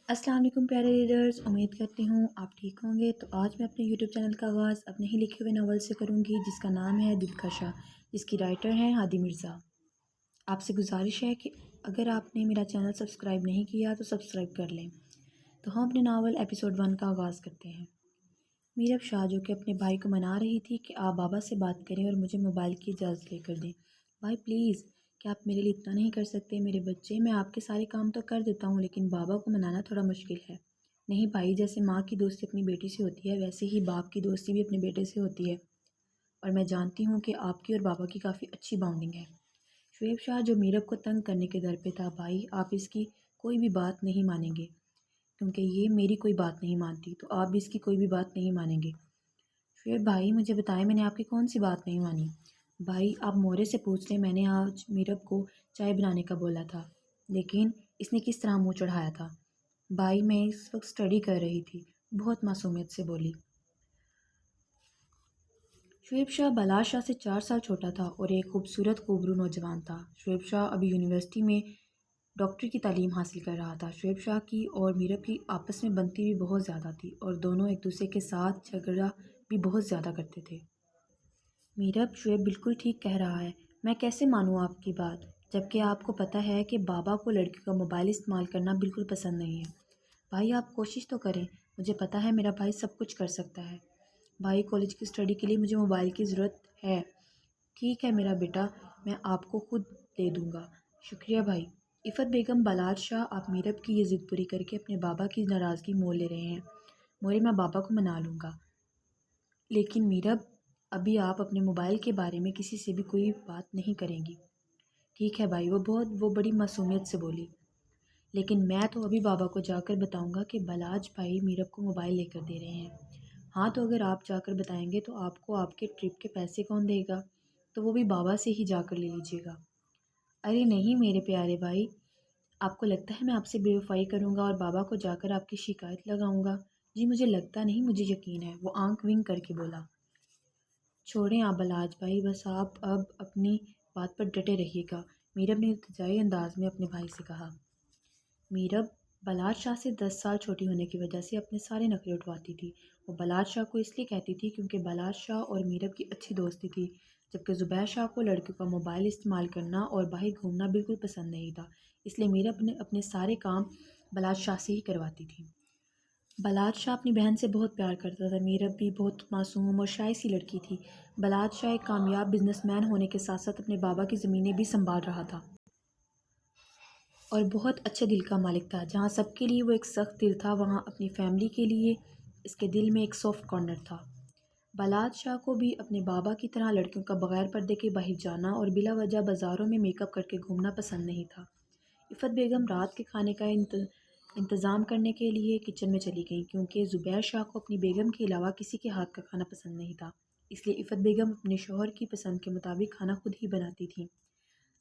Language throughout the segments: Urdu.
السلام علیکم پیارے ریڈرز، امید کرتی ہوں آپ ٹھیک ہوں گے۔ تو آج میں اپنے یوٹیوب چینل کا آغاز اپنے ہی لکھے ہوئے ناول سے کروں گی جس کا نام ہے دلکشا، جس کی رائٹر ہیں ہادی مرزا۔ آپ سے گزارش ہے کہ اگر آپ نے میرا چینل سبسکرائب نہیں کیا تو سبسکرائب کر لیں۔ تو ہم اپنے ناول ایپیسوڈ 1 کا آغاز کرتے ہیں۔ میرب شاہ جو کہ اپنے بھائی کو منا رہی تھی کہ آپ بابا سے بات کریں اور مجھے موبائل کی اجازت لے کر دیں۔ بھائی پلیز، کیا آپ میرے لیے اتنا نہیں کر سکتے؟ میرے بچے، میں آپ کے سارے کام تو کر دیتا ہوں لیکن بابا کو منانا تھوڑا مشکل ہے۔ نہیں بھائی، جیسے ماں کی دوستی اپنی بیٹی سے ہوتی ہے ویسے ہی باپ کی دوستی بھی اپنے بیٹے سے ہوتی ہے، اور میں جانتی ہوں کہ آپ کی اور بابا کی کافی اچھی باؤنڈنگ ہے۔ شعیب شاہ جو میرب کو تنگ کرنے کے در پہ تھا، بھائی آپ اس کی کوئی بھی بات نہیں مانیں گے کیونکہ یہ میری کوئی بات نہیں مانتی، تو آپ بھی اس کی کوئی بھی بات نہیں مانیں گے۔ شعیب بھائی مجھے بتائیں میں نے آپ کی کون سی بات نہیں مانی؟ بھائی آپ مورے سے پوچھ لیں، میں نے آج میرب کو چائے بنانے کا بولا تھا لیکن اس نے کس طرح منہ چڑھایا تھا۔ بھائی میں اس وقت اسٹڈی کر رہی تھی، بہت معصومیت سے بولی۔ شعیب شاہ بلال شاہ سے 4 سال چھوٹا تھا اور ایک خوبصورت خوبرو نوجوان تھا۔ شعیب شاہ ابھی یونیورسٹی میں ڈاکٹری کی تعلیم حاصل کر رہا تھا۔ شعیب شاہ کی اور میرب کی آپس میں بنتی بھی بہت زیادہ تھی اور دونوں ایک دوسرے کے ساتھ جھگڑا بھی بہت زیادہ کرتے تھے۔ میرب، شعیب بالکل ٹھیک کہہ رہا ہے، میں کیسے مانوں آپ کی بات جبکہ آپ کو پتہ ہے کہ بابا کو لڑکیوں کا موبائل استعمال کرنا بالکل پسند نہیں ہے۔ بھائی آپ کوشش تو کریں، مجھے پتہ ہے میرا بھائی سب کچھ کر سکتا ہے۔ بھائی کالج کی اسٹڈی کے لیے مجھے موبائل کی ضرورت ہے۔ ٹھیک ہے میرا بیٹا، میں آپ کو خود دے دوں گا۔ شکریہ بھائی۔ عفت بیگم، بلال شاہ آپ میرب کی یہ ضد پوری کر کے اپنے بابا کی ناراضگی مول لے رہے ہیں۔ مورے میں بابا کو منا لوں گا، لیکن میرب ابھی آپ اپنے موبائل کے بارے میں کسی سے بھی کوئی بات نہیں کریں گی۔ ٹھیک ہے بھائی، وہ بڑی معصومیت سے بولی، لیکن میں تو ابھی بابا کو جا کر بتاؤں گا کہ بلاج بھائی میرب کو موبائل لے کر دے رہے ہیں۔ ہاں تو اگر آپ جا کر بتائیں گے تو آپ کو آپ کے ٹرپ کے پیسے کون دے گا؟ تو وہ بھی بابا سے ہی جا کر لے لیجیے گا۔ ارے نہیں میرے پیارے بھائی، آپ کو لگتا ہے میں آپ سے بے وفائی کروں گا اور بابا کو جا کر آپ کی شکایت لگاؤں گا؟ جی مجھے لگتا نہیں، مجھے یقین ہے، وہ آنکھ ونک کر کے بولا۔ چھوڑیں آپ بلاج بھائی، بس آپ اب اپنی بات پر ڈٹے رہیے گا، میرب نے التجائی انداز میں اپنے بھائی سے کہا۔ میرب بلال شاہ سے 10 سال چھوٹی ہونے کی وجہ سے اپنے سارے نخرے اٹھواتی تھی۔ وہ بلال شاہ کو اس لیے کہتی تھی کیونکہ بلال شاہ اور میرب کی اچھی دوستی تھی، جبکہ زبیر شاہ کو لڑکیوں کا موبائل استعمال کرنا اور باہر گھومنا بالکل پسند نہیں تھا، اس لیے میرب نے اپنے سارے کام بلال شاہ سے ہی کرواتی تھی۔ بلال شاہ اپنی بہن سے بہت پیار کرتا تھا۔ میرب بھی بہت معصوم اور شائع سی لڑکی تھی۔ بلال شاہ ایک کامیاب بزنس مین ہونے کے ساتھ ساتھ اپنے بابا کی زمینیں بھی سنبھال رہا تھا اور بہت اچھے دل کا مالک تھا۔ جہاں سب کے لیے وہ ایک سخت دل تھا، وہاں اپنی فیملی کے لیے اس کے دل میں ایک سافٹ کارنر تھا۔ بلال شاہ کو بھی اپنے بابا کی طرح لڑکیوں کا بغیر پردے کے باہر جانا اور بلا وجہ بازاروں میں میک اپ کر کے گھومنا پسند نہیں تھا۔ عفت بیگم رات کے کھانے کا انتظام کرنے کے لیے کچن میں چلی گئیں کیونکہ زبیر شاہ کو اپنی بیگم کے علاوہ کسی کے ہاتھ کا کھانا پسند نہیں تھا، اس لیے عفت بیگم اپنے شوہر کی پسند کے مطابق کھانا خود ہی بناتی تھیں۔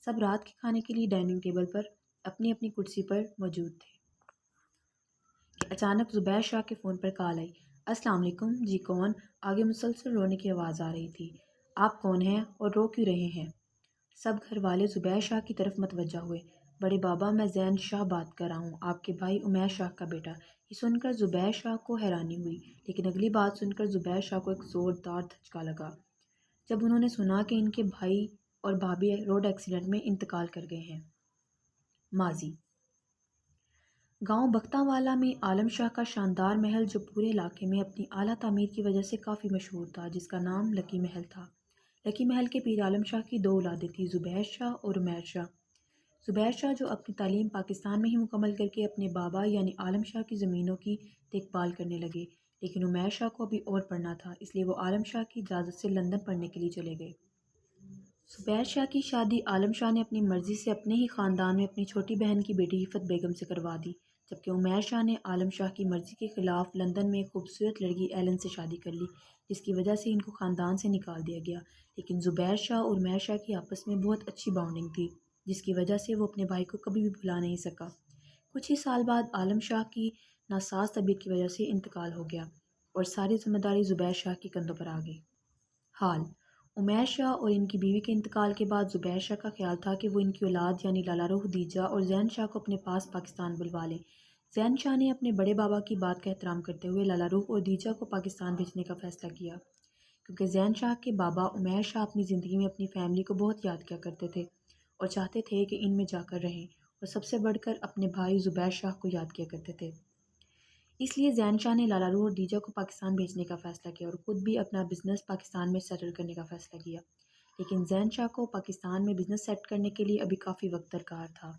سب رات کے کھانے کے لیے ڈائننگ ٹیبل پر اپنی اپنی کرسی پر موجود تھے کہ اچانک زبیر شاہ کے فون پر کال آئی۔ السلام علیکم، جی کون؟ آگے مسلسل رونے کی آواز آ رہی تھی۔ آپ کون ہیں اور رو کیوں رہے ہیں؟ سب گھر والے زبیر شاہ کی طرف متوجہ ہوئے۔ بڑے بابا، میں زین شاہ بات کر رہا ہوں، آپ کے بھائی عمیر شاہ کا بیٹا۔ یہ سن کر زبیر شاہ کو حیرانی ہوئی، لیکن اگلی بات سن کر زبیر شاہ کو ایک زوردار دھچکا لگا جب انہوں نے سنا کہ ان کے بھائی اور بھابھی روڈ ایکسیڈنٹ میں انتقال کر گئے ہیں۔ ماضی: گاؤں بختہ والا میں عالم شاہ کا شاندار محل جو پورے علاقے میں اپنی اعلیٰ تعمیر کی وجہ سے کافی مشہور تھا، جس کا نام لکی محل تھا۔ لکی محل کے پیر عالم شاہ کی 2 اولادیں تھیں، زبیر شاہ اور عمیر شاہ۔ زبیر شاہ جو اپنی تعلیم پاکستان میں ہی مکمل کر کے اپنے بابا یعنی عالم شاہ کی زمینوں کی دیکھ بھال کرنے لگے، لیکن عمیر شاہ کو ابھی اور پڑھنا تھا، اس لیے وہ عالم شاہ کی اجازت سے لندن پڑھنے کے لیے چلے گئے۔ زبیر شاہ کی شادی عالم شاہ نے اپنی مرضی سے اپنے ہی خاندان میں اپنی چھوٹی بہن کی بیٹی عفت بیگم سے کروا دی، جبکہ عمیر شاہ نے عالم شاہ کی مرضی کے خلاف لندن میں ایک خوبصورت لڑکی ایلن سے شادی کر لی، جس کی وجہ سے ان کو خاندان سے نکال دیا گیا۔ لیکن زبیر شاہ اور عمیر شاہ کی آپس میں بہت اچھی باؤنڈنگ تھی، جس کی وجہ سے وہ اپنے بھائی کو کبھی بھی بھلا نہیں سکا۔ کچھ ہی سال بعد عالم شاہ کی ناساز طبیعت کی وجہ سے انتقال ہو گیا اور ساری ذمہ داری زبیر شاہ کے کندھوں پر آ گئی۔ حال: عمیر شاہ اور ان کی بیوی کے انتقال کے بعد زبیر شاہ کا خیال تھا کہ وہ ان کی اولاد یعنی لالا روح خدیجہ اور زین شاہ کو اپنے پاس پاکستان بلوا لیں۔ زین شاہ نے اپنے بڑے بابا کی بات کا احترام کرتے ہوئے لالا روح اور دیجا کو پاکستان بھیجنے کا فیصلہ کیا، کیونکہ زین شاہ کے بابا عمیر شاہ اپنی زندگی میں اپنی فیملی کو بہت یاد کیا کرتے تھے اور چاہتے تھے کہ ان میں جا کر رہیں، اور سب سے بڑھ کر اپنے بھائی زبیر شاہ کو یاد کیا کرتے تھے۔ اس لیے زین شاہ نے لالا روح اور دیجا کو پاکستان بھیجنے کا فیصلہ کیا اور خود بھی اپنا بزنس پاکستان میں سیٹل کرنے کا فیصلہ کیا، لیکن زین شاہ کو پاکستان میں بزنس سیٹ کرنے کے لیے ابھی کافی وقت درکار تھا۔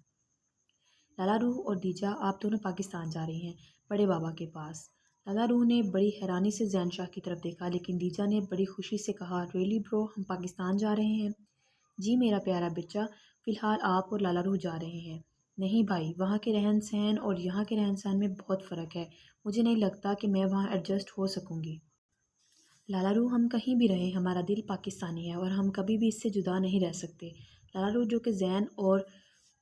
لالا روح اور دیجا آپ دونوں پاکستان جا رہے ہیں، بڑے بابا کے پاس۔ لالا روح نے بڑی حیرانی سے زین شاہ کی طرف دیکھا، لیکن دیجا نے بڑی خوشی سے کہا، ریئلی برو، ہم پاکستان جا رہے ہیں؟ جی میرا پیارا بچہ، فی الحال آپ اور لالا روح جا رہے ہیں۔ نہیں بھائی، وہاں کے رہن سہن اور یہاں کے رہن سہن میں بہت فرق ہے، مجھے نہیں لگتا کہ میں وہاں ایڈجسٹ ہو سکوں گی۔ لالا روح، ہم کہیں بھی رہیں، ہمارا دل پاکستانی ہے اور ہم کبھی بھی اس سے جدا نہیں رہ سکتے۔ لالا روح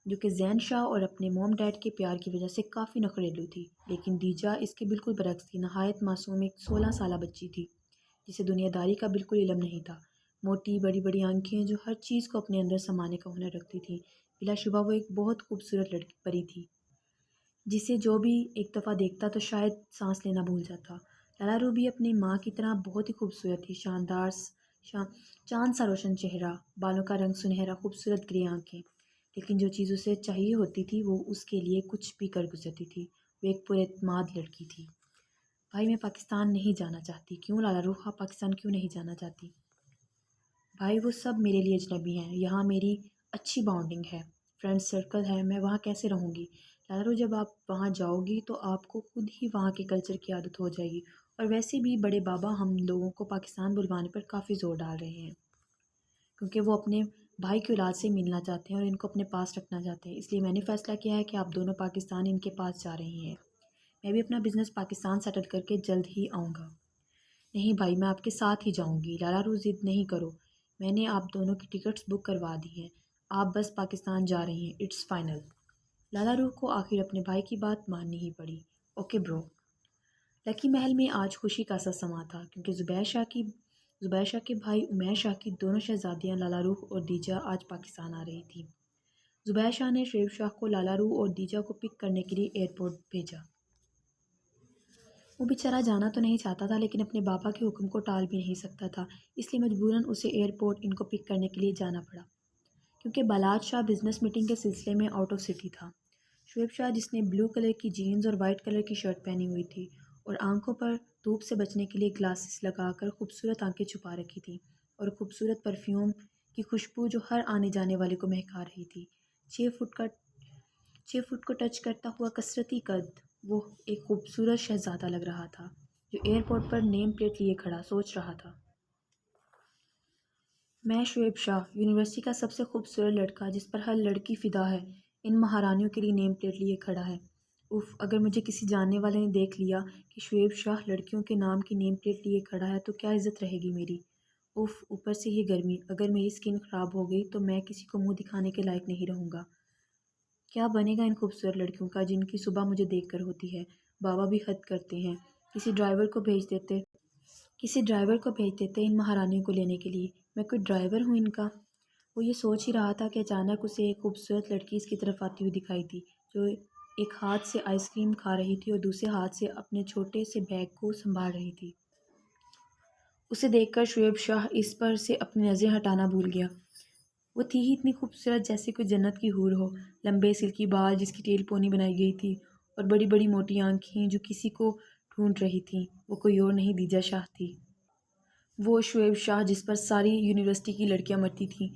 جو کہ زین شاہ اور اپنے موم ڈیڈ کے پیار کی وجہ سے کافی نخریلو تھی، لیکن دیجا اس کے بالکل برعکس تھی، نہایت معصوم ایک 16 سالہ بچی تھی جسے دنیا داری کا بالکل علم نہیں تھا۔ موٹی بڑی بڑی آنکھیں جو ہر چیز کو اپنے اندر سمانے کا ہنر رکھتی تھیں، بلا شبہ وہ ایک بہت خوبصورت لڑکی پری تھی جسے جو بھی ایک دفعہ دیکھتا تو شاید سانس لینا بھول جاتا۔ لالا روح بھی اپنی ماں کی طرح بہت ہی خوبصورت تھی، شاندار چاند سا روشن چہرہ، بالوں کا رنگ سنہرا، خوبصورت گرے آنکھیں، لیکن جو چیز اسے چاہیے ہوتی تھی وہ اس کے لیے کچھ بھی کر گزرتی تھی۔ وہ ایک پر اعتماد لڑکی تھی۔ بھائی میں پاکستان نہیں جانا چاہتی۔ کیوں لالا روح، آپ پاکستان کیوں نہیں جانا چاہتی؟ بھائی وہ سب میرے لیے اجنبی ہیں، یہاں میری اچھی باؤنڈنگ ہے، فرینڈ سرکل ہے، میں وہاں کیسے رہوں گی؟ لالا روح، جب آپ وہاں جاؤ گی تو آپ کو خود ہی وہاں کے کلچر کی عادت ہو جائے گی، اور ویسے بھی بڑے بابا ہم لوگوں کو پاکستان بلوانے پر کافی زور ڈال رہے ہیں، کیونکہ وہ اپنے بھائی کی اولاد سے ملنا چاہتے ہیں اور ان کو اپنے پاس رکھنا چاہتے ہیں۔ اس لیے میں نے فیصلہ کیا ہے کہ آپ دونوں پاکستان ان کے پاس جا رہے ہیں۔ میں بھی اپنا بزنس پاکستان سیٹل کر کے جلد ہی آؤں گا۔ نہیں بھائی، میں آپ کے ساتھ ہی جاؤں گی۔ لالا روح، ضد نہیں کرو، میں نے آپ دونوں کی ٹکٹس بک کروا دی ہیں، آپ بس پاکستان جا رہے ہیں، اٹس فائنل۔ لالا روح کو آخر اپنے بھائی کی بات ماننی ہی پڑی۔ اوکے برو۔ لکی محل میں آج خوشی کا سا سما تھا، کیونکہ زبیر شاہ کے بھائی عمیر شاہ کی دونوں شہزادیاں لالا روح اور دیجا آج پاکستان آ رہی تھیں۔ زبیر شاہ نے شعیب شاہ کو لالا روح اور دیجا کو پک کرنے کے لیے ایئرپورٹ بھیجا۔ وہ بیچارہ جانا تو نہیں چاہتا تھا، لیکن اپنے بابا کے حکم کو ٹال بھی نہیں سکتا تھا، اس لیے مجبوراً اسے ایئرپورٹ ان کو پک کرنے کے لیے جانا پڑا، کیونکہ بلاد شاہ بزنس میٹنگ کے سلسلے میں آؤٹ آف سٹی تھا۔ شعیب شاہ، جس نے بلو کلر کی جینز اور وائٹ کلر کی شرٹ پہنی ہوئی تھی اور آنکھوں پر دھوپ سے بچنے کے لیے گلاسز لگا کر خوبصورت آنکھیں چھپا رکھی تھیں، اور خوبصورت پرفیوم کی خوشبو جو ہر آنے جانے والے کو مہکا رہی تھی، 6 فٹ کو ٹچ کرتا ہوا کثرتی قد، وہ ایک خوبصورت شہزادہ لگ رہا تھا جو ایئرپورٹ پر نیم پلیٹ لیے کھڑا سوچ رہا تھا، میں شعیب شاہ، یونیورسٹی کا سب سے خوبصورت لڑکا جس پر ہر لڑکی فدا ہے، ان مہارانیوں کے لیے نیم پلیٹ لیے کھڑا ہے۔ اف، اگر مجھے کسی جاننے والے نے دیکھ لیا کہ شعیب شاہ لڑکیوں کے نام کی نیم پلیٹ لیے کھڑا ہے تو کیا عزت رہے گی میری؟ اف، اوپر سے یہ گرمی، اگر میری سکن خراب ہو گئی تو میں کسی کو منہ دکھانے کے لائق نہیں رہوں گا۔ کیا بنے گا ان خوبصورت لڑکیوں کا جن کی صبح مجھے دیکھ کر ہوتی ہے؟ بابا بھی حد کرتے ہیں، کسی ڈرائیور کو بھیج دیتے ان مہارانیوں کو لینے کے لیے، میں کوئی ڈرائیور ہوں ان کا؟ وہ یہ سوچ ہی رہا تھا کہ اچانک اسے ایک خوبصورت لڑکی اس کی طرف آتی ہوئی دکھائی دی، جو ایک ہاتھ سے آئس کریم کھا رہی تھی اور دوسرے ہاتھ سے اپنے چھوٹے سے بیگ کو سنبھال رہی تھی۔ اسے دیکھ کر شعیب شاہ اس پر سے اپنی نظریں ہٹانا بھول گیا۔ وہ تھی ہی اتنی خوبصورت جیسے کوئی جنت کی حور ہو، لمبے سلکی بال جس کی ٹیل پونی بنائی گئی تھی، اور بڑی بڑی موٹی آنکھیں جو کسی کو ڈھونڈ رہی تھیں۔ وہ کوئی اور نہیں، دیجا شاہ تھی، وہ شعیب شاہ جس پر ساری یونیورسٹی کی لڑکیاں مرتی تھیں،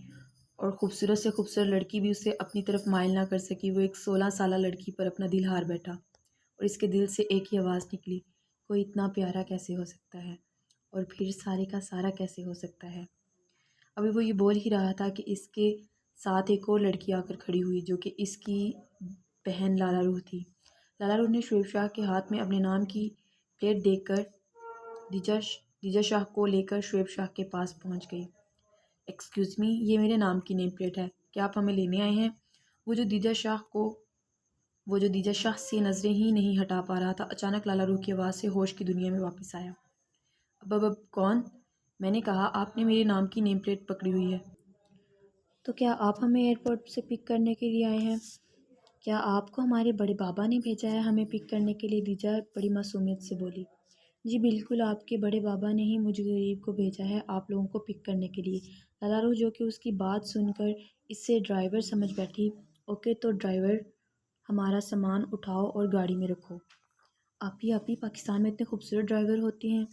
اور خوبصورت سے خوبصورت لڑکی بھی اسے اپنی طرف مائل نہ کر سکی۔ وہ ایک 16 سالہ لڑکی پر اپنا دل ہار بیٹھا، اور اس کے دل سے ایک ہی آواز نکلی، کوئی اتنا پیارا کیسے ہو سکتا ہے، اور پھر سارے کا سارا کیسے ہو سکتا ہے؟ ابھی وہ یہ بول ہی رہا تھا کہ اس کے ساتھ ایک اور لڑکی آ کر کھڑی ہوئی، جو کہ اس کی بہن لالا روح تھی۔ لالا روح نے شعیب شاہ کے ہاتھ میں اپنے نام کی پلیٹ دیکھ کر دیجا شاہ کو لے کر شعیب شاہ کے پاس پہنچ گئی۔ ایکسکیوز می، یہ میرے نام کی نیم پلیٹ ہے، کیا آپ ہمیں لینے آئے ہیں؟ وہ جو دیجا شاہ سے نظریں ہی نہیں ہٹا پا رہا تھا، اچانک لالا روح کی آواز سے ہوش کی دنیا میں واپس آیا۔ اب کون؟ میں نے کہا آپ نے میرے نام کی نیم پلیٹ پکڑی ہوئی ہے۔ تو کیا آپ ہمیں ایئرپورٹ سے پک کرنے کے لیے آئے ہیں؟ کیا آپ کو ہمارے بڑے بابا نے بھیجا ہے ہمیں پک کرنے کے لیے؟ دیجا بڑی معصومیت سے بولی۔ جی بالکل، آپ کے بڑے بابا نے ہی مجھے غریب کو بھیجا ہے آپ لوگوں کو پک کرنے کے لیے۔ لالا روح جو کہ اس کی بات سن کر اس سے ڈرائیور سمجھ بیٹھی۔ اوکے تو ڈرائیور، ہمارا سامان اٹھاؤ اور گاڑی میں رکھو۔ آپ ہی پاکستان میں اتنے خوبصورت ڈرائیور ہوتے ہیں،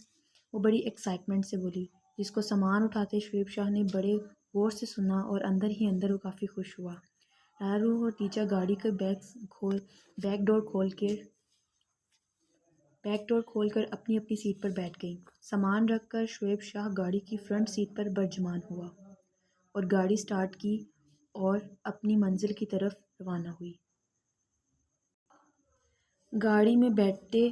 وہ بڑی ایکسائٹمنٹ سے بولی۔ جس کو سامان اٹھاتے شعیب شاہ نے بڑے غور سے سنا اور اندر ہی اندر وہ کافی خوش ہوا۔ لالا روح اور دیجا گاڑی کا بیک ڈور کھول کر اپنی اپنی سیٹ پر بیٹھ گئی۔ سامان رکھ کر شعیب شاہ گاڑی کی فرنٹ سیٹ پر برجمان ہوا اور گاڑی سٹارٹ کی اور اپنی منزل کی طرف روانہ ہوئی۔ گاڑی میں بیٹھتے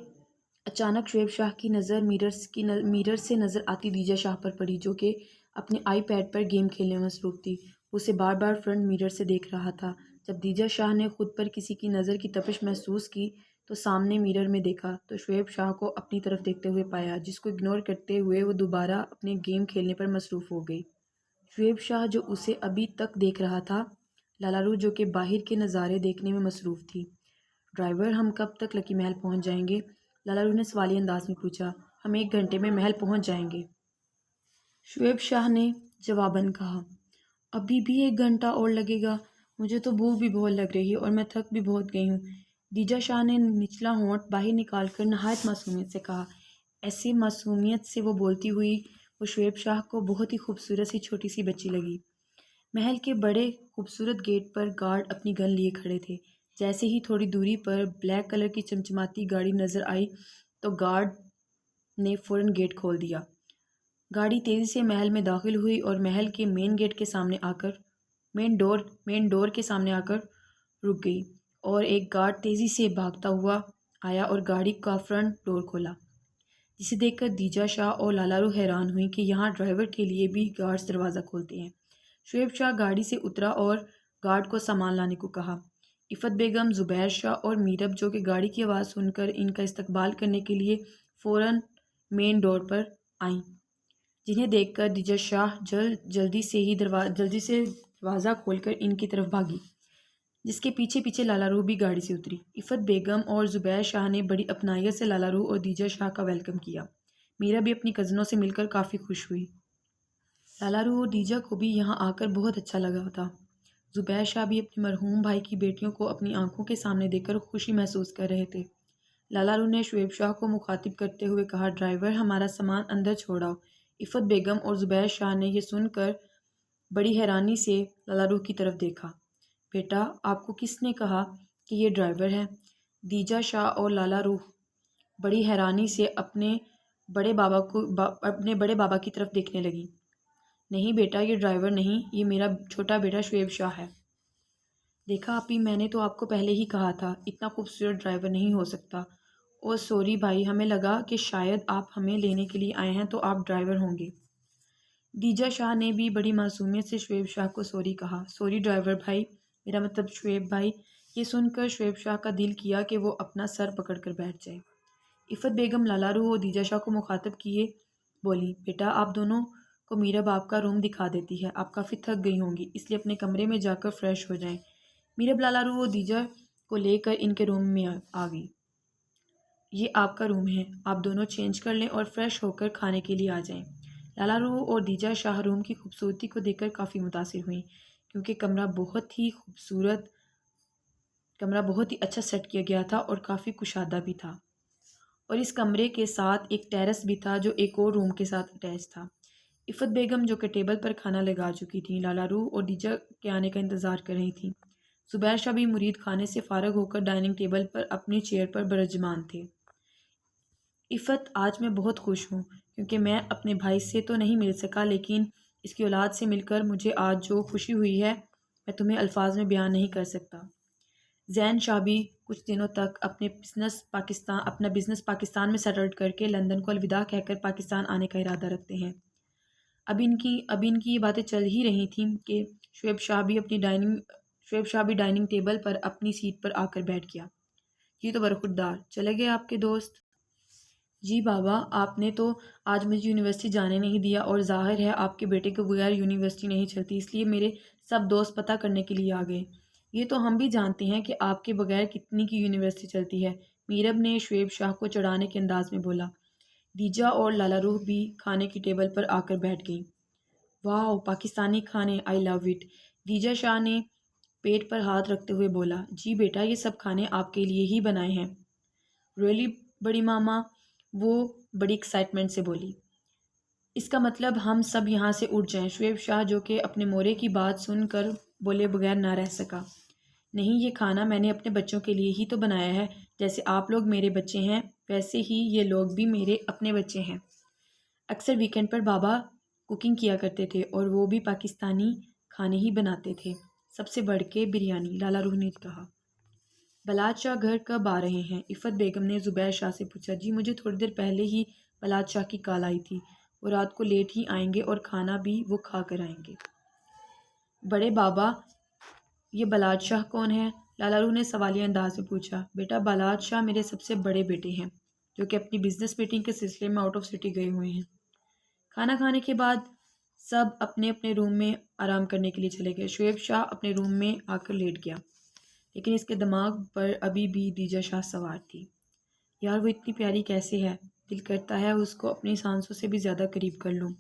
اچانک شعیب شاہ کی نظر میرر سے نظر آتی دیجا شاہ پر پڑی، جو کہ اپنے آئی پیڈ پر گیم کھیلنے میں مصروف تھی۔ وہ اسے بار بار فرنٹ میرر سے دیکھ رہا تھا۔ جب دیجا شاہ نے خود پر کسی کی نظر کی تپش محسوس کی تو سامنے میرر میں دیکھا تو شعیب شاہ کو اپنی طرف دیکھتے ہوئے پایا، جس کو اگنور کرتے ہوئے وہ دوبارہ اپنے گیم کھیلنے پر مصروف ہو گئی۔ شعیب شاہ جو اسے ابھی تک دیکھ رہا تھا، لالا روح جو کہ باہر کے نظارے دیکھنے میں مصروف تھی۔ ڈرائیور، ہم کب تک لکی محل پہنچ جائیں گے؟ لالا روح نے سوالیہ انداز میں پوچھا۔ ہم 1 گھنٹے میں محل پہنچ جائیں گے، شعیب شاہ نے جواباً کہا۔ ابھی بھی 1 گھنٹہ اور لگے گا؟ مجھے تو بھوک بھی بہت لگ رہی ہے اور میں تھک بھی بہت گئی ہوں، دیجا شاہ نے نچلا ہونٹ باہر نکال کر نہایت معصومیت سے کہا۔ ایسی معصومیت سے وہ بولتی ہوئی وہ شعیب شاہ کو بہت ہی خوبصورت سی چھوٹی سی بچی لگی۔ محل کے بڑے خوبصورت گیٹ پر گارڈ اپنی گن لیے کھڑے تھے۔ جیسے ہی تھوڑی دوری پر بلیک کلر کی چمچماتی گاڑی نظر آئی تو گارڈ نے فوراً گیٹ کھول دیا۔ گاڑی تیزی سے محل میں داخل ہوئی اور محل کے مین ڈور کے سامنے آ کر رک گئی، اور ایک گارڈ تیزی سے بھاگتا ہوا آیا اور گاڑی کا فرنٹ ڈور کھولا، جسے دیکھ کر دیجا شاہ اور لالا روح حیران ہوئی کہ یہاں ڈرائیور کے لیے بھی گارڈز دروازہ کھولتے ہیں۔ شعیب شاہ گاڑی سے اترا اور گارڈ کو سامان لانے کو کہا۔ عفت بیگم، زبیر شاہ اور میرب، جو کہ گاڑی کی آواز سن کر ان کا استقبال کرنے کے لیے فوراً مین ڈور پر آئیں، جنہیں دیکھ کر دیجا شاہ جلدی سے دروازہ کھول کر ان کی طرف بھاگی، جس کے پیچھے پیچھے لالا روح بھی گاڑی سے اتری۔ عفت بیگم اور زبیر شاہ نے بڑی اپنائیت سے لالا روح اور دیجا شاہ کا ویلکم کیا۔ میرا بھی اپنی کزنوں سے مل کر کافی خوش ہوئی۔ لالا روح اور دیجا کو بھی یہاں آ کر بہت اچھا لگا تھا۔ زبیر شاہ بھی اپنے مرحوم بھائی کی بیٹیوں کو اپنی آنکھوں کے سامنے دیکھ کر خوشی محسوس کر رہے تھے۔ لالا روح نے شعیب شاہ کو مخاطب کرتے ہوئے کہا، ڈرائیور، ہمارا سامان اندر چھوڑ آؤ۔ عفت بیگم اور زبیر شاہ نے یہ سن کر بڑی حیرانی سے لالا روح کی طرف دیکھا۔ بیٹا، آپ کو کس نے کہا کہ یہ ڈرائیور ہے؟ دیجا شاہ اور لالا روح بڑی حیرانی سے اپنے بڑے بابا کی طرف دیکھنے لگی۔ نہیں بیٹا، یہ ڈرائیور نہیں، یہ میرا چھوٹا بیٹا شعیب شاہ ہے۔ دیکھا آپی، میں نے تو آپ کو پہلے ہی کہا تھا، اتنا خوبصورت ڈرائیور نہیں ہو سکتا۔ اوہ سوری بھائی، ہمیں لگا کہ شاید آپ ہمیں لینے کے لیے آئے ہیں تو آپ ڈرائیور ہوں گے۔ دیجا شاہ نے بھی بڑی معصومیت سے شعیب شاہ کو سوری کہا۔ سوری ڈرائیور بھائی، میرا مطلب شعیب بھائی۔ یہ سن کر شعیب شاہ کا دل کیا کہ وہ اپنا سر پکڑ کر بیٹھ جائے۔ عفت بیگم لالا روح اور دیجا شاہ کو مخاطب کیے بولی، بیٹا، آپ دونوں کو میرب آپ کا روم دکھا دیتی ہے، آپ کافی تھک گئی ہوں گی، اس لیے اپنے کمرے میں جا کر فریش ہو جائیں۔ میرب لالا روح اور دیجا کو لے کر ان کے روم میں آ گئی۔ یہ آپ کا روم ہے، آپ دونوں چینج کر لیں اور فریش ہو کر کھانے کے لیے آ جائیں۔ لالا روح اور دیجا شاہ روم کی خوبصورتی کو دیکھ کر کافی متاثر ہوئیں، کیونکہ کمرہ بہت ہی اچھا سیٹ کیا گیا تھا اور کافی کشادہ بھی تھا، اور اس کمرے کے ساتھ ایک ٹیرس بھی تھا جو ایک اور روم کے ساتھ اٹیچ تھا۔ عفت بیگم، جو کہ ٹیبل پر کھانا لگا چکی تھیں، لالا روح اور دیجا کے آنے کا انتظار کر رہی تھیں۔ زبیر شاہ بھی مرید خانے سے فارغ ہو کر ڈائننگ ٹیبل پر اپنی چیئر پر برجمان تھے۔ عفت، آج میں بہت خوش ہوں، کیونکہ میں اپنے بھائی سے تو نہیں مل سکا، لیکن اس کی اولاد سے مل کر مجھے آج جو خوشی ہوئی ہے میں تمہیں الفاظ میں بیان نہیں کر سکتا۔ زین شاہ بھی کچھ دنوں تک اپنا بزنس پاکستان میں سیٹل کر کے لندن کو الوداع کہہ کر پاکستان آنے کا ارادہ رکھتے ہیں۔ اب ان کی یہ باتیں چل ہی رہی تھیں کہ شعیب شاہ بھی ڈائننگ ٹیبل پر اپنی سیٹ پر آ کر بیٹھ گیا۔ یہ تو برخوردار، چلے گئے آپ کے دوست؟ جی بابا، آپ نے تو آج مجھے یونیورسٹی جانے نہیں دیا، اور ظاہر ہے آپ کے بیٹے کے بغیر یونیورسٹی نہیں چلتی، اس لیے میرے سب دوست پتہ کرنے کے لیے آ گئے۔ یہ تو ہم بھی جانتے ہیں کہ آپ کے بغیر کتنی کی یونیورسٹی چلتی ہے، میرب نے شعیب شاہ کو چڑھانے کے انداز میں بولا۔ دیجا اور لالا روح بھی کھانے کی ٹیبل پر آ کر بیٹھ گئیں۔ واو، پاکستانی کھانے، آئی لو اٹ! دیجا شاہ نے پیٹ پر ہاتھ رکھتے ہوئے بولا۔ جی بیٹا، یہ سب کھانے آپ کے لیے ہی بنائے ہیں۔ ریئلی بڑی ماما، وہ بڑی ایکسائٹمنٹ سے بولی۔ اس کا مطلب ہم سب یہاں سے اٹھ جائیں۔ شعیب شاہ جو کہ اپنے مورے کی بات سن کر بولے بغیر نہ رہ سکا۔ نہیں، یہ کھانا میں نے اپنے بچوں کے لیے ہی تو بنایا ہے۔ جیسے آپ لوگ میرے بچے ہیں ویسے ہی یہ لوگ بھی میرے اپنے بچے ہیں۔ اکثر ویکنڈ پر بابا کوکنگ کیا کرتے تھے اور وہ بھی پاکستانی کھانے ہی بناتے تھے، سب سے بڑھ کے بریانی، لالا روح نے کہا۔ بلاد شاہ گھر کب آ رہے ہیں؟ عفت بیگم نے زبیر شاہ سے پوچھا۔ جی مجھے تھوڑی دیر پہلے ہی بلاد شاہ کی کال آئی تھی، وہ رات کو لیٹ ہی آئیں گے اور کھانا بھی وہ کھا کر آئیں گے۔ بڑے بابا، یہ بلاد شاہ کون ہے؟ لالا روح نے سوالیہ انداز میں پوچھا۔ بیٹا، بلاد شاہ میرے سب سے بڑے بیٹے ہیں، جو کہ اپنی بزنس میٹنگ کے سلسلے میں آؤٹ آف سٹی گئے ہوئے ہیں۔ کھانا کھانے کے بعد سب اپنے اپنے روم میں آرام کرنے کے لیے چلے گئے۔ شعیب شاہ اپنے روم میں آ کر لیٹ گیا، لیکن اس کے دماغ پر ابھی بھی دیجا شاہ سوار تھی۔ یار، وہ اتنی پیاری کیسے ہے؟ دل کرتا ہے اس کو اپنی سانسوں سے بھی زیادہ قریب کر لوں،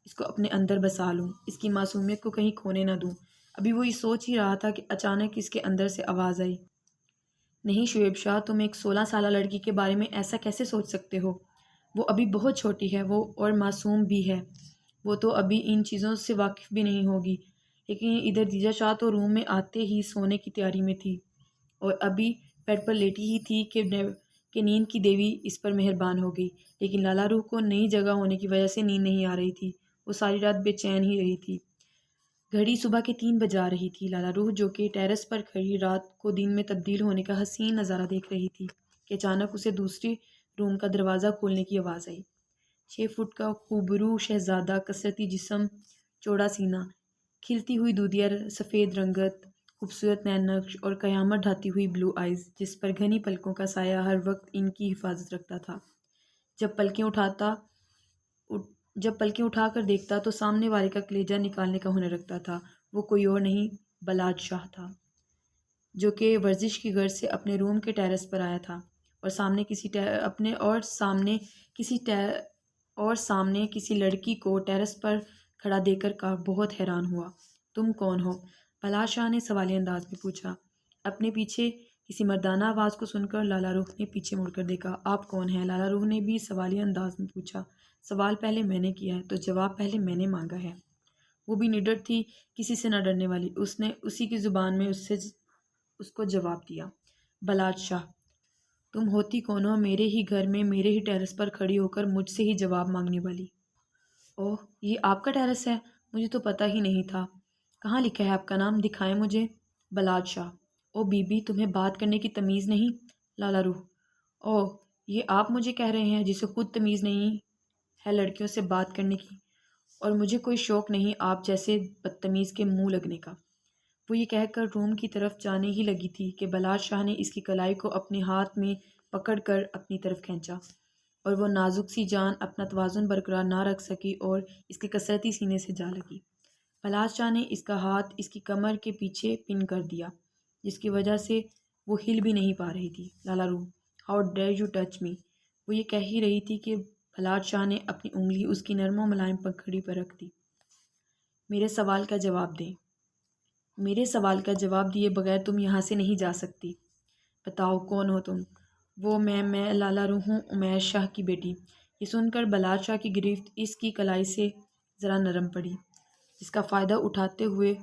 اس کو اپنے اندر بسا لوں، اس کی معصومیت کو کہیں کھونے نہ دوں۔ ابھی وہ یہ سوچ ہی رہا تھا کہ اچانک اس کے اندر سے آواز آئی۔ نہیں شعیب شاہ، تم ایک 16 سالہ لڑکی کے بارے میں ایسا کیسے سوچ سکتے ہو؟ وہ ابھی بہت چھوٹی ہے، وہ اور معصوم بھی ہے، وہ تو ابھی ان چیزوں سے واقف بھی نہیں ہوگی۔ لیکن ادھر دیجا شاہ تو روم میں آتے ہی سونے کی تیاری میں تھی اور ابھی بیڈ پر لیٹی ہی تھی کہ نیند کی دیوی اس پر مہربان ہو گئی۔ لیکن لالا روح کو نئی جگہ ہونے کی وجہ سے نیند نہیں آ رہی تھی، وہ ساری رات بے چین ہی رہی تھی۔ گھڑی صبح کے 3 بجا رہی تھی۔ لالا روح جو کہ ٹیرس پر کھڑی رات کو دن میں تبدیل ہونے کا حسین نظارہ دیکھ رہی تھی کہ اچانک اسے دوسری روم کا دروازہ کھولنے کی آواز آئی۔ 6 فٹ کا خوبرو شہزادہ، کثرتی جسم، چوڑا سینہ، کھلتی ہوئی دودھیا سفید رنگت، خوبصورت نین نقش اور قیامت ڈھاتی ہوئی بلو آئیز، جس پر گھنی پلکوں کا سایہ ہر وقت ان کی حفاظت رکھتا تھا۔ جب پلکیں اٹھا کر دیکھتا تو سامنے والے کا کلیجہ نکالنے کا ہنر رکھتا تھا۔ وہ کوئی اور نہیں بلاد شاہ تھا، جو کہ ورزش کی غرض سے اپنے روم کے ٹیرس پر آیا تھا اور سامنے کسی لڑکی کو ٹیرس پر کھڑا دیکھ کر کہا۔ بہت حیران ہوا۔ تم کون ہو؟ بلاد شاہ نے سوالیہ انداز میں پوچھا۔ اپنے پیچھے کسی مردانہ آواز کو سن کر لالا روح نے پیچھے مڑ کر دیکھا۔ آپ کون ہیں؟ لالا روح نے بھی سوالیہ انداز میں پوچھا۔ سوال پہلے میں نے کیا ہے تو جواب پہلے میں نے مانگا ہے۔ وہ بھی نڈر تھی، کسی سے نہ ڈرنے والی۔ اس نے اسی کی زبان میں اس کو جواب دیا۔ بلاد شاہ، تم ہوتی کون ہو؟ میرے ہی گھر میں میرے ہی ٹیرس پر کھڑی ہو کر مجھ سے ہی جواب مانگنے والی۔ اوہ، یہ آپ کا ٹیرس ہے؟ مجھے تو پتہ ہی نہیں تھا۔ کہاں لکھا ہے آپ کا نام؟ دکھائیں مجھے۔ بلاد شاہ۔ او بی بی، تمہیں بات کرنے کی تمیز نہیں؟ لالا روح۔ اوہ، یہ آپ مجھے کہہ رہے ہیں جسے خود تمیز نہیں ہے لڑکیوں سے بات کرنے کی، اور مجھے کوئی شوق نہیں آپ جیسے بدتمیز کے منہ لگنے کا۔ وہ یہ کہہ کر روم کی طرف جانے ہی لگی تھی کہ بلاد شاہ نے اس کی کلائی کو اپنے ہاتھ میں پکڑ کر اپنی طرف کھینچا اور وہ نازک سی جان اپنا توازن برقرار نہ رکھ سکی اور اس کے کثرتی سینے سے جا لگی۔ بلاد شاہ نے اس کا ہاتھ اس کی کمر کے پیچھے پن کر دیا، جس کی وجہ سے وہ ہل بھی نہیں پا رہی تھی۔ لالا روح، how dare you touch me! وہ یہ کہہ ہی رہی تھی کہ بلاد شاہ نے اپنی انگلی اس کی نرم و ملائم پگڑی پر رکھ دی۔ میرے سوال کا جواب دیں۔ میرے سوال کا جواب دیے بغیر تم یہاں سے نہیں جا سکتی۔ بتاؤ کون ہو تم؟ وہ میں لالا روح ہوں، عمیر شاہ کی بیٹی۔ یہ سن کر بلاد شاہ کی گرفت اس کی کلائی سے ذرا نرم پڑی، جس کا فائدہ اٹھاتے ہوئے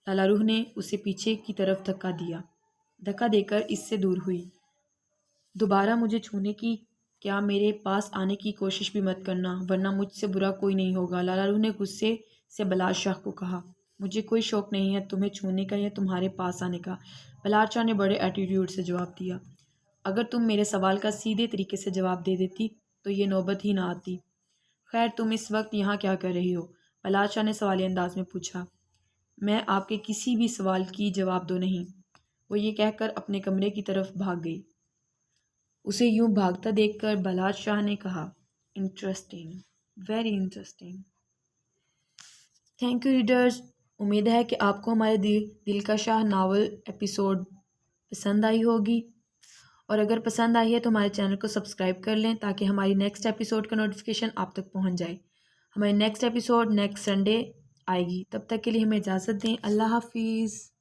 لالا روح نے اسے پیچھے کی طرف دھکا دے کر اس سے دور ہوئی۔ دوبارہ مجھے چھونے کی کیا میرے پاس آنے کی کوشش بھی مت کرنا، ورنہ مجھ سے برا کوئی نہیں ہوگا، لالا روح نے غصے سے بلاد شاہ کو کہا۔ مجھے کوئی شوق نہیں ہے تمہیں چھونے کا یا تمہارے پاس آنے کا، بلاد شاہ نے بڑے ایٹیٹیوڈ سے جواب دیا۔ اگر تم میرے سوال کا سیدھے طریقے سے جواب دے دیتی تو یہ نوبت ہی نہ آتی۔ خیر، تم اس وقت یہاں کیا کر رہی ہو؟ بلاد شاہ نے سوالیہ انداز میں پوچھا۔ میں آپ کے کسی بھی سوال کی جواب دو نہیں۔ وہ یہ کہہ کر اپنے کمرے کی طرف بھاگ گئی۔ اسے یوں بھاگتا دیکھ کر بلاد شاہ نے کہا، interesting, very interesting. Thank you readers, امید ہے کہ آپ کو ہمارے دلکشا ناول ایپیسوڈ پسند آئی ہوگی، اور اگر پسند آئی ہے تو ہمارے چینل کو سبسکرائب کر لیں تاکہ ہماری نیکسٹ ایپیسوڈ کا نوٹیفیکیشن آپ تک پہنچ جائے۔ ہماری نیکسٹ ایپیسوڈ نیکسٹ سنڈے آئے گی، تب تک کے لیے ہمیں اجازت دیں۔ اللہ حافظ۔